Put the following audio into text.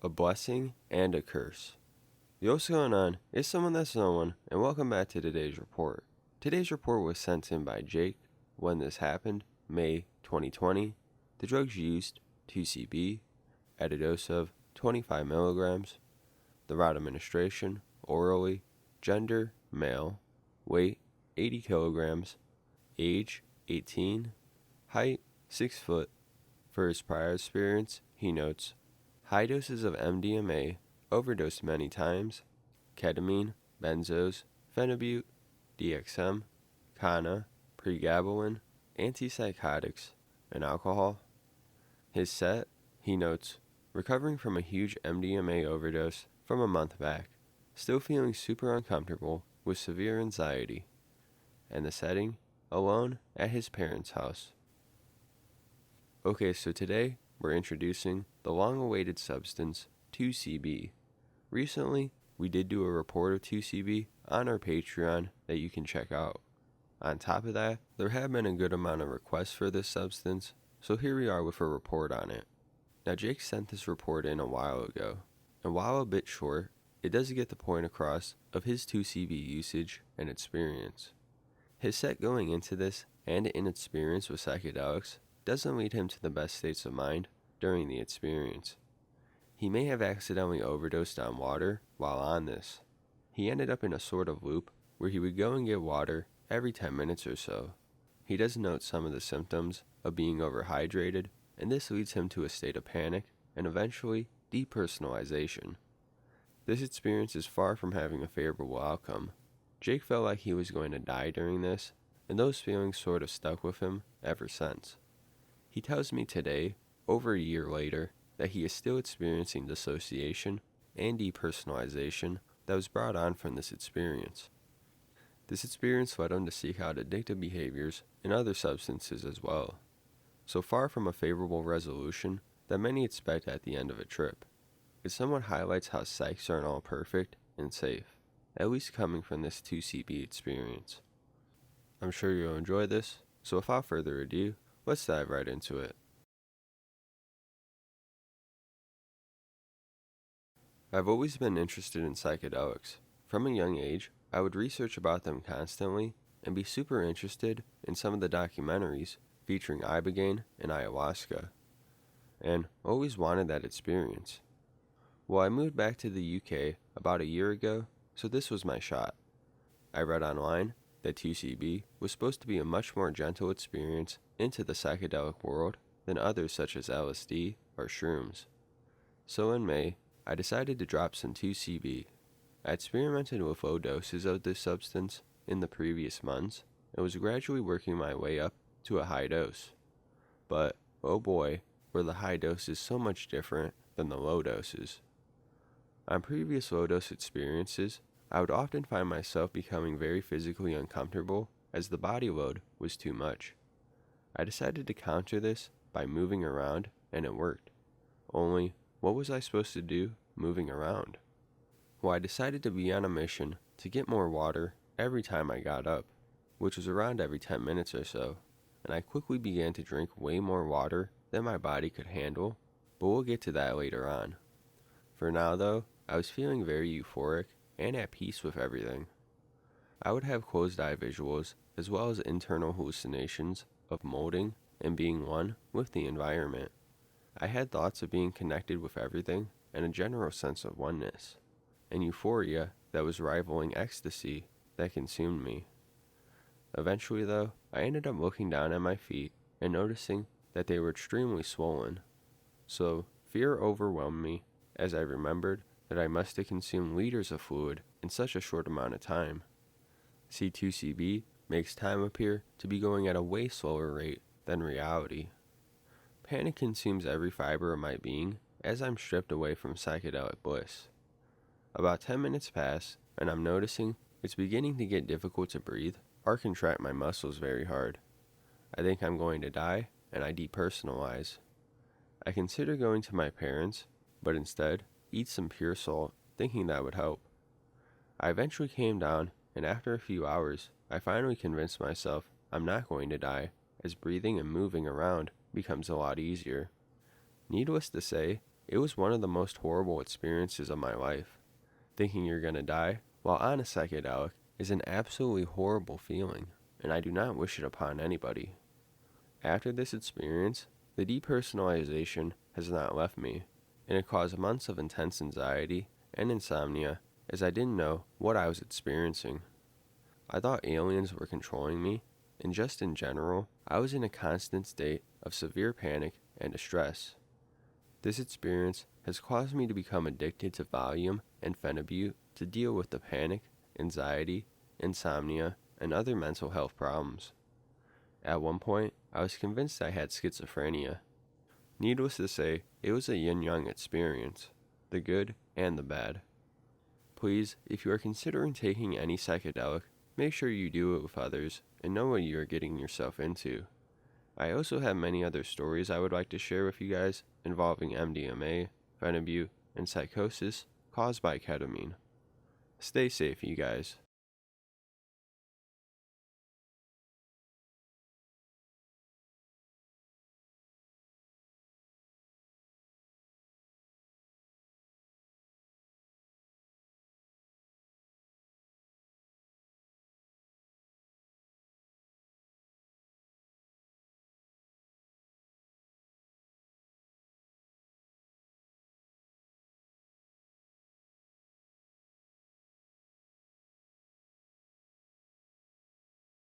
a blessing and a curse. Yo, what's going on? It's someone that's no one, and welcome back to today's report. Today's report was sent in by Jake. When this happened, May 2020. The drugs used, 2C-B, at a dose of 25 milligrams. The route administration, orally. Gender, male. Weight, 80 kilograms. Age, 18. Height, 6 foot. For his prior experience, he notes, high doses of MDMA, overdosed many times, ketamine, benzos, phenibut, DXM, Kana, pregabalin, antipsychotics, and alcohol. His set, he notes, recovering from a huge MDMA overdose from a month back, still feeling super uncomfortable with severe anxiety. And the setting, alone at his parents' house. Okay, so today we're introducing the long-awaited substance 2C-B. Recently, we did do a report of 2C-B on our Patreon that you can check out. On top of that, there have been a good amount of requests for this substance, so here we are with a report on it. Now, Jake sent this report in a while ago, and while a bit short, it does get the point across of his 2C-B usage and experience. His set going into this and in experience with psychedelics doesn't lead him to the best states of mind during the experience. He may have accidentally overdosed on water while on this. He ended up in a sort of loop where he would go and get water every 10 minutes or so. He does note some of the symptoms of being overhydrated, and this leads him to a state of panic and eventually depersonalization. This experience is far from having a favorable outcome. Jake felt like he was going to die during this, and those feelings sort of stuck with him ever since. He tells me today, over a year later, that he is still experiencing dissociation and depersonalization that was brought on from this experience. This experience led him to seek out addictive behaviors and other substances as well. So far from a favorable resolution that many expect at the end of a trip, it somewhat highlights how psychs aren't all perfect and safe, at least coming from this 2C-B experience. I'm sure you'll enjoy this, so without further ado, let's dive right into it. I've always been interested in psychedelics. From a young age, I would research about them constantly and be super interested in some of the documentaries featuring ibogaine and ayahuasca, and always wanted that experience. Well, I moved back to the UK about a year ago, so this was my shot. I read online that 2C-B was supposed to be a much more gentle experience into the psychedelic world than others such as LSD or shrooms. So in May, I decided to drop some 2C-B. I experimented with low doses of this substance in the previous months and was gradually working my way up to a high dose. But, oh boy, were the high doses so much different than the low doses. On previous low dose experiences, I would often find myself becoming very physically uncomfortable as the body load was too much. I decided to counter this by moving around, and it worked. Only, what was I supposed to do moving around? Well, I decided to be on a mission to get more water every time I got up, which was around every 10 minutes or so, and I quickly began to drink way more water than my body could handle, but we'll get to that later on. For now though, I was feeling very euphoric and at peace with everything. I would have closed eye visuals as well as internal hallucinations of molding and being one with the environment. I had thoughts of being connected with everything and a general sense of oneness, and euphoria that was rivaling ecstasy that consumed me. Eventually though, I ended up looking down at my feet and noticing that they were extremely swollen. So fear overwhelmed me as I remembered that I must have consumed liters of fluid in such a short amount of time. C2CB makes time appear to be going at a way slower rate than reality. Panic consumes every fiber of my being as I'm stripped away from psychedelic bliss. About 10 minutes pass, and I'm noticing it's beginning to get difficult to breathe or contract my muscles very hard. I think I'm going to die, and I depersonalize. I consider going to my parents, but instead eat some pure salt, thinking that would help. I eventually came down, and after a few hours, I finally convinced myself I'm not going to die, as breathing and moving around becomes a lot easier. Needless to say, It was one of the most horrible experiences of my life. Thinking you're gonna die while on a psychedelic is an absolutely horrible feeling, and I do not wish it upon anybody. After this experience, the depersonalization has not left me, and it caused months of intense anxiety and insomnia as I didn't know what I was experiencing. I thought aliens were controlling me, and just in general, I was in a constant state of severe panic and distress. This experience has caused me to become addicted to Valium and Phenibut to deal with the panic, anxiety, insomnia, and other mental health problems. At one point, I was convinced I had schizophrenia. Needless to say, it was a yin-yang experience, the good and the bad. Please, if you are considering taking any psychedelic, make sure you do it with others and know what you are getting yourself into. I also have many other stories I would like to share with you guys involving MDMA, Phenibut, and psychosis caused by ketamine. Stay safe, you guys.